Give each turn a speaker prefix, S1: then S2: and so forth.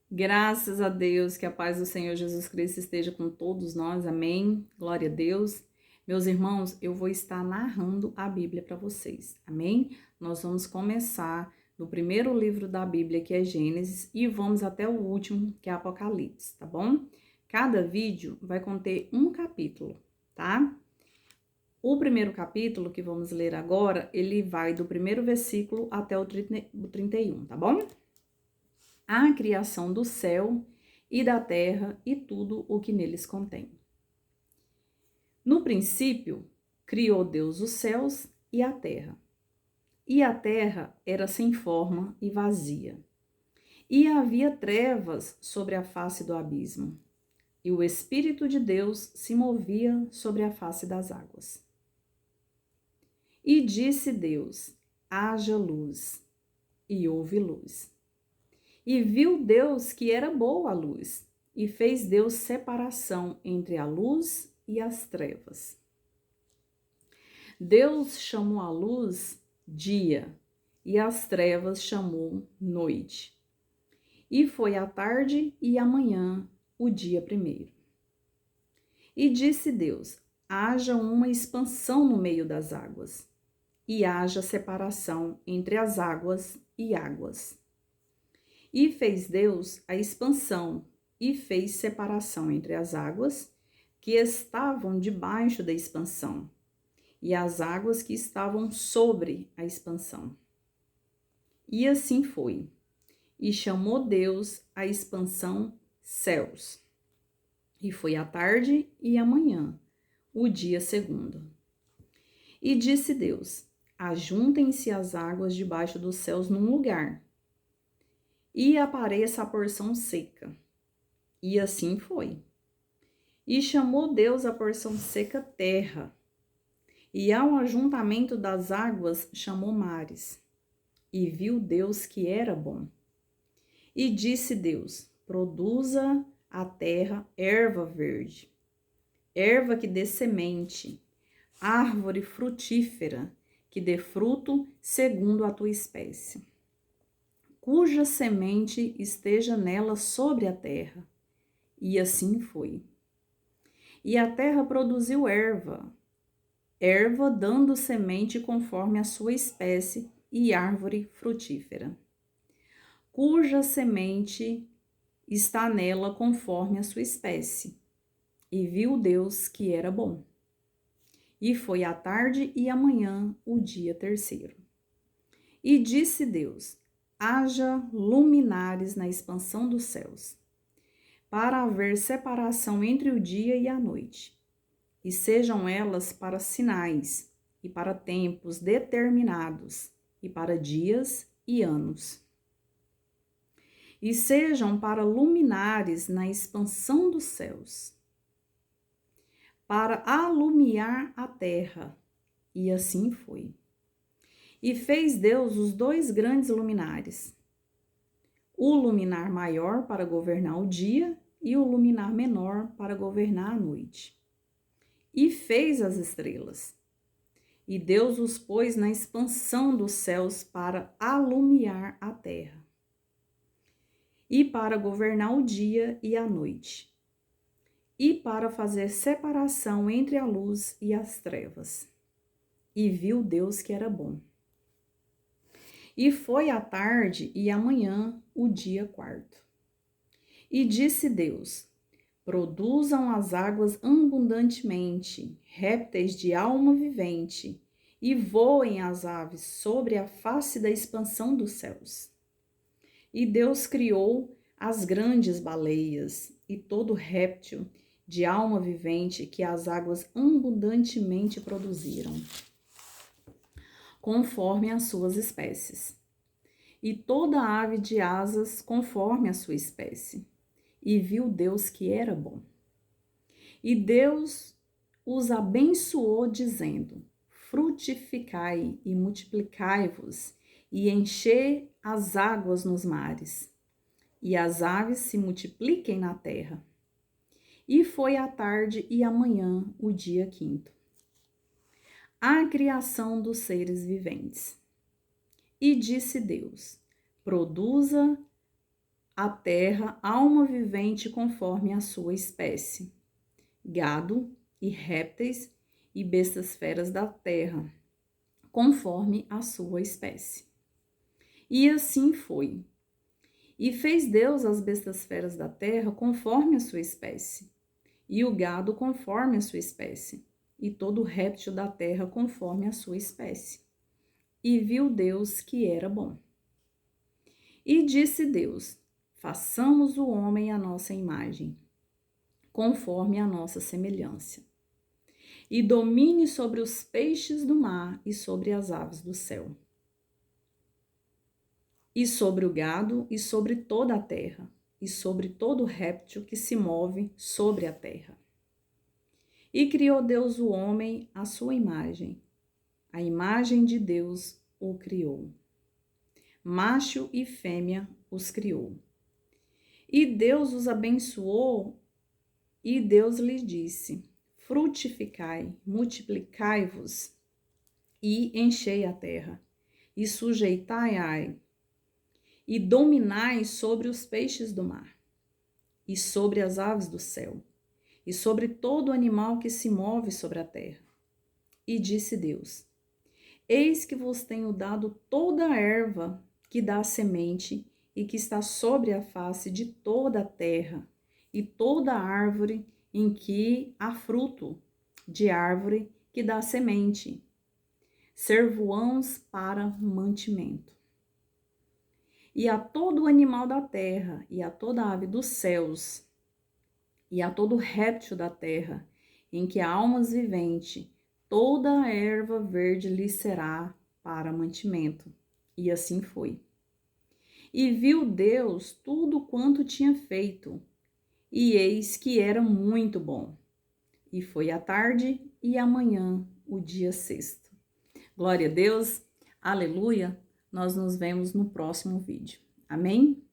S1: Graças a Deus, que a paz do Senhor Jesus Cristo esteja com todos nós, amém? Glória a Deus. Meus irmãos, eu vou estar narrando a Bíblia para vocês, amém? Nós vamos começar no primeiro livro da Bíblia, que é Gênesis, e vamos até o último, que é Apocalipse, tá bom? Cada vídeo vai conter um capítulo, tá? O primeiro capítulo que vamos ler agora, ele vai do primeiro versículo até o 31, tá bom? A criação do céu e da terra e tudo o que neles contém. No princípio, criou Deus os céus e a terra. E a terra era sem forma e vazia. E havia trevas sobre a face do abismo. E o Espírito de Deus se movia sobre a face das águas. E disse Deus: haja luz. E houve luz. E viu Deus que era boa a luz, e fez Deus separação entre a luz e as trevas. Deus chamou a luz dia, e as trevas chamou noite. E foi a tarde e a manhã, o dia primeiro. E disse Deus: haja uma expansão no meio das águas, e haja separação entre as águas e águas. E fez Deus a expansão, e fez separação entre as águas que estavam debaixo da expansão, e as águas que estavam sobre a expansão. E assim foi. E chamou Deus a expansão céus. E foi a tarde e a manhã, o dia segundo. E disse Deus: ajuntem-se as águas debaixo dos céus num lugar, e apareça a porção seca. E assim foi. E chamou Deus a porção seca terra, e ao ajuntamento das águas chamou mares. E viu Deus que era bom. E disse Deus: produza a terra erva verde, erva que dê semente, árvore frutífera, que dê fruto segundo a tua espécie, cuja semente esteja nela sobre a terra. E assim foi. E a terra produziu erva, erva dando semente conforme a sua espécie, e árvore frutífera, cuja semente está nela conforme a sua espécie. E viu Deus que era bom. E foi a tarde e a manhã, o dia terceiro. E disse Deus: haja luminares na expansão dos céus, para haver separação entre o dia e a noite, e sejam elas para sinais, e para tempos determinados, e para dias e anos. E sejam para luminares na expansão dos céus, para alumiar a terra. E assim foi. E fez Deus os dois grandes luminares, o luminar maior para governar o dia e o luminar menor para governar a noite. E fez as estrelas. E Deus os pôs na expansão dos céus para alumiar a terra, e para governar o dia e a noite, e para fazer separação entre a luz e as trevas. E viu Deus que era bom. E foi a tarde e a manhã, o dia quarto. E disse Deus: produzam as águas abundantemente, répteis de alma vivente, e voem as aves sobre a face da expansão dos céus. E Deus criou as grandes baleias e todo réptil de alma vivente que as águas abundantemente produziram, conforme as suas espécies, e toda ave de asas conforme a sua espécie. E viu Deus que era bom. E Deus os abençoou, dizendo: frutificai e multiplicai-vos, e enchei as águas nos mares, e as aves se multipliquem na terra. E foi a tarde e a manhã, o dia quinto. A criação dos seres viventes. E disse Deus: produza a terra alma vivente conforme a sua espécie, gado e répteis e bestas feras da terra, conforme a sua espécie. E assim foi. E fez Deus as bestas feras da terra conforme a sua espécie, e o gado conforme a sua espécie, e todo réptil da terra conforme a sua espécie. E viu Deus que era bom. E disse Deus: façamos o homem à nossa imagem, conforme a nossa semelhança, e domine sobre os peixes do mar e sobre as aves do céu, e sobre o gado e sobre toda a terra, e sobre todo réptil que se move sobre a terra. E criou Deus o homem à sua imagem, a imagem de Deus o criou. Macho e fêmea os criou. E Deus os abençoou, e Deus lhes disse: frutificai, multiplicai-vos, e enchei a terra, e sujeitai-a, e dominai sobre os peixes do mar, e sobre as aves do céu, e sobre todo animal que se move sobre a terra. E disse Deus: eis que vos tenho dado toda a erva que dá semente e que está sobre a face de toda a terra, e toda árvore em que há fruto, de árvore que dá semente, ser-vos-ão para mantimento. E a todo animal da terra, e a toda ave dos céus, e a todo réptil da terra, em que há almas viventes, toda a erva verde lhe será para mantimento. E assim foi. E viu Deus tudo quanto tinha feito, e eis que era muito bom. E foi a tarde e a manhã, o dia sexto. Glória a Deus, aleluia. Nós nos vemos no próximo vídeo. Amém?